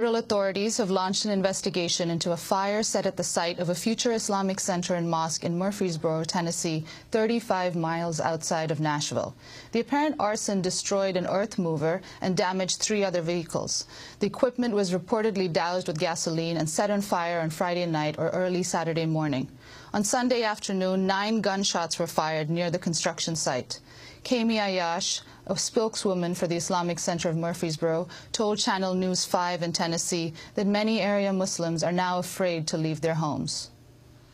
Federal authorities have launched an investigation into a fire set at the site of a future Islamic center and mosque in Murfreesboro, Tennessee, 35 miles outside of Nashville. The apparent arson destroyed an earth mover and damaged 3 other vehicles. The equipment was reportedly doused with gasoline and set on fire on Friday night or early Saturday morning. On Sunday afternoon, 9 gunshots were fired near the construction site. Kami Ayash, a spokeswoman for the Islamic Center of Murfreesboro, told Channel News 5 in Tennessee that many area Muslims are now afraid to leave their homes.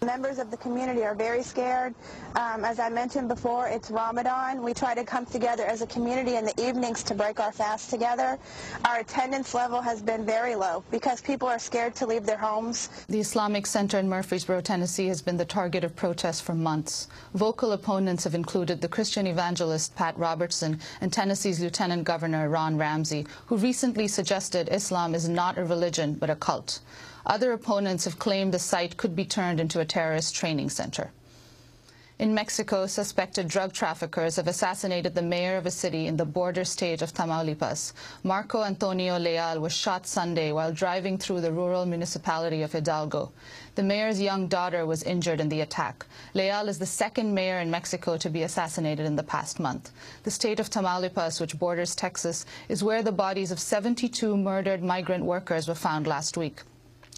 Members of the community are very scared. As I mentioned before, it's Ramadan. We try to come together as a community in the evenings to break our fast together. Our attendance level has been very low because people are scared to leave their homes. The Islamic Center in Murfreesboro, Tennessee has been the target of protests for months. Vocal opponents have included the Christian evangelist Pat Robertson and Tennessee's Lieutenant Governor Ron Ramsey, who recently suggested Islam is not a religion but a cult. Other opponents have claimed the site could be turned into a terrorist training center. In Mexico, suspected drug traffickers have assassinated the mayor of a city in the border state of Tamaulipas. Marco Antonio Leal was shot Sunday while driving through the rural municipality of Hidalgo. The mayor's young daughter was injured in the attack. Leal is the second mayor in Mexico to be assassinated in the past month. The state of Tamaulipas, which borders Texas, is where the bodies of 72 murdered migrant workers were found last week.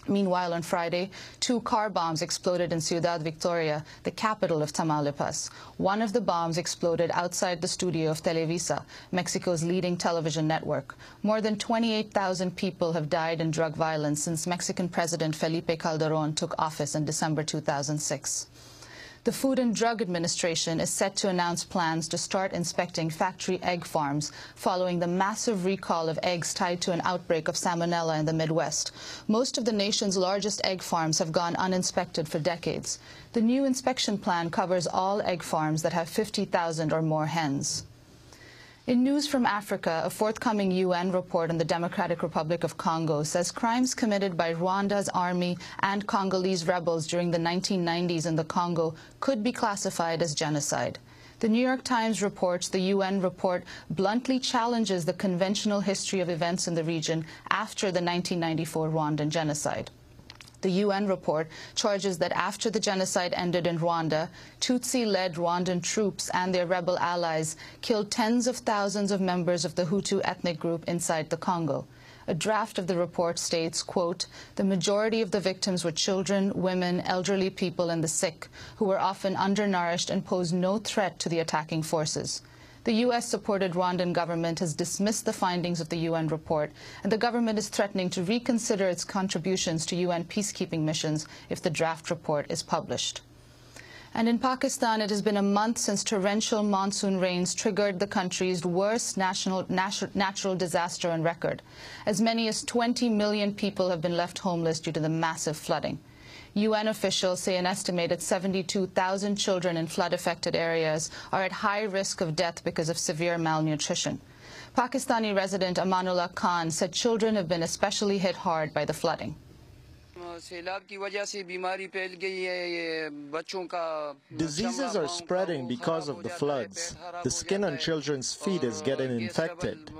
Meanwhile, on Friday, 2 car bombs exploded in Ciudad Victoria, the capital of Tamaulipas. One of the bombs exploded outside the studio of Televisa, Mexico's leading television network. More than 28,000 people have died in drug violence since Mexican President Felipe Calderón took office in December 2006. The Food and Drug Administration is set to announce plans to start inspecting factory egg farms following the massive recall of eggs tied to an outbreak of salmonella in the Midwest. Most of the nation's largest egg farms have gone uninspected for decades. The new inspection plan covers all egg farms that have 50,000 or more hens. In news from Africa, a forthcoming UN report on the Democratic Republic of Congo says crimes committed by Rwanda's army and Congolese rebels during the 1990s in the Congo could be classified as genocide. The New York Times reports the UN report bluntly challenges the conventional history of events in the region after the 1994 Rwandan genocide. The UN report charges that after the genocide ended in Rwanda, Tutsi-led Rwandan troops and their rebel allies killed tens of thousands of members of the Hutu ethnic group inside the Congo. A draft of the report states, quote, "The majority of the victims were children, women, elderly people, and the sick, who were often undernourished and posed no threat to the attacking forces." The U.S.-supported Rwandan government has dismissed the findings of the UN report, and the government is threatening to reconsider its contributions to UN peacekeeping missions if the draft report is published. And in Pakistan, it has been a month since torrential monsoon rains triggered the country's worst natural disaster on record. As many as 20 million people have been left homeless due to the massive flooding. UN officials say an estimated 72,000 children in flood-affected areas are at high risk of death because of severe malnutrition. Pakistani resident Amanullah Khan said children have been especially hit hard by the flooding. Diseases are spreading because of the floods. The skin on children's feet is getting infected.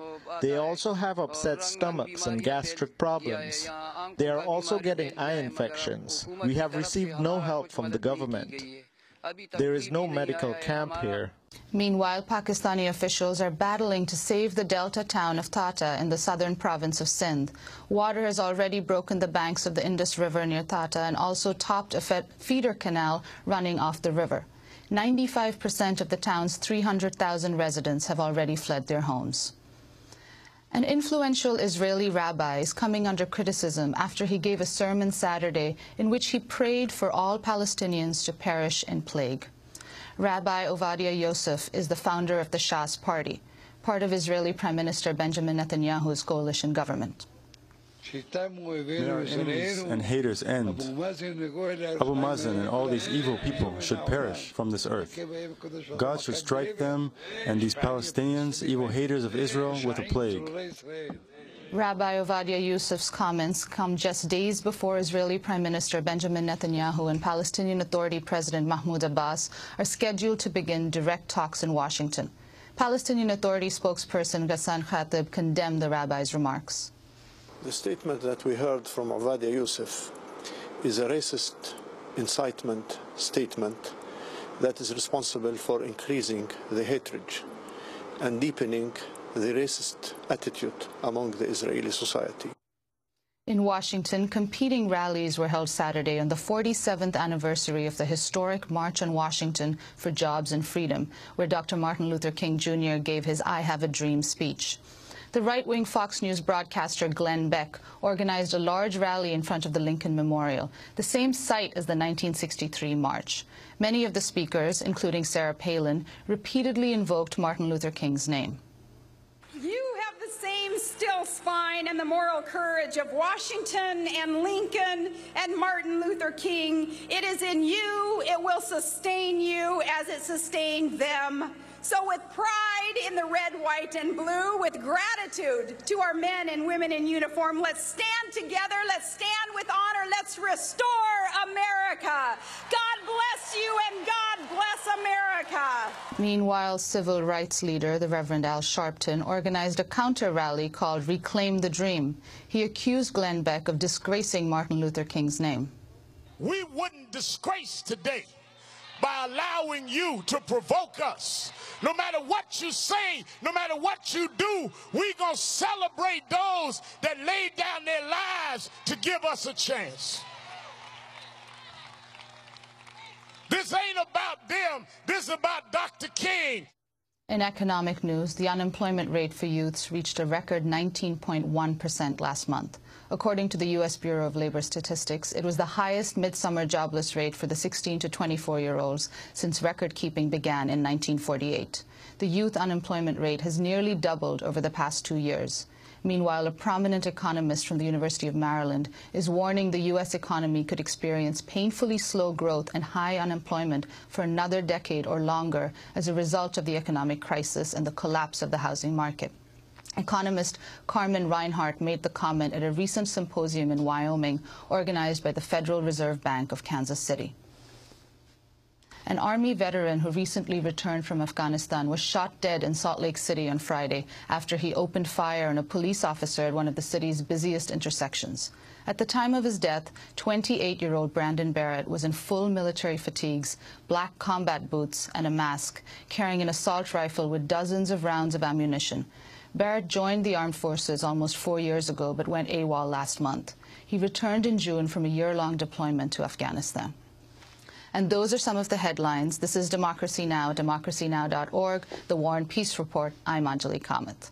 They also have upset stomachs and gastric problems. They are also getting eye infections. We have received no help from the government. There is no medical camp here. Meanwhile, Pakistani officials are battling to save the delta town of Tata in the southern province of Sindh. Water has already broken the banks of the Indus River near Tata and also topped a feeder canal running off the river. 95% of the town's 300,000 residents have already fled their homes. An influential Israeli rabbi is coming under criticism after he gave a sermon Saturday in which he prayed for all Palestinians to perish in plague. Rabbi Ovadia Yosef is the founder of the Shas party, part of Israeli Prime Minister Benjamin Netanyahu's coalition government. May our enemies and haters end. Abu Mazen and all these evil people should perish from this earth. God should strike them and these Palestinians, evil haters of Israel, with a plague. Rabbi Ovadia Yosef's comments come just days before Israeli Prime Minister Benjamin Netanyahu and Palestinian Authority President Mahmoud Abbas are scheduled to begin direct talks in Washington. Palestinian Authority spokesperson Ghassan Khatib condemned the rabbi's remarks. The statement that we heard from Ovadia Youssef is a racist incitement statement that is responsible for increasing the hatred and deepening the racist attitude among the Israeli society. In Washington, competing rallies were held Saturday on the 47th anniversary of the historic March on Washington for Jobs and Freedom, where Dr. Martin Luther King Jr. gave his I Have a Dream speech. The right-wing Fox News broadcaster Glenn Beck organized a large rally in front of the Lincoln Memorial, the same site as the 1963 march. Many of the speakers, including Sarah Palin, repeatedly invoked Martin Luther King's name. You have the same still spine and the moral courage of Washington and Lincoln and Martin Luther King. It is in you. It will sustain you as it sustained them. So with pride in the red, white, and blue, with gratitude to our men and women in uniform, let's stand together, let's stand with honor, let's restore America. God bless you and God bless America. Meanwhile, civil rights leader, the Reverend Al Sharpton, organized a counter-rally called Reclaim the Dream. He accused Glenn Beck of disgracing Martin Luther King's name. We wouldn't disgrace today by allowing you to provoke us. No matter what you say, no matter what you do, we're going to celebrate those that laid down their lives to give us a chance. This ain't about them. This is about Dr. King. In economic news, the unemployment rate for youths reached a record 19.1% last month. According to the U.S. Bureau of Labor Statistics, it was the highest midsummer jobless rate for the 16 to 24-year-olds since record-keeping began in 1948. The youth unemployment rate has nearly doubled over the past 2 years. Meanwhile, a prominent economist from the University of Maryland is warning the U.S. economy could experience painfully slow growth and high unemployment for another decade or longer as a result of the economic crisis and the collapse of the housing market. Economist Carmen Reinhart made the comment at a recent symposium in Wyoming organized by the Federal Reserve Bank of Kansas City. An Army veteran who recently returned from Afghanistan was shot dead in Salt Lake City on Friday after he opened fire on a police officer at one of the city's busiest intersections. At the time of his death, 28-year-old Brandon Barrett was in full military fatigues, black combat boots, and a mask, carrying an assault rifle with dozens of rounds of ammunition. Barrett joined the armed forces almost 4 years ago, but went AWOL last month. He returned in June from a year-long deployment to Afghanistan. And those are some of the headlines. This is Democracy Now!, democracynow.org, The War and Peace Report. I'm Anjali Kamath.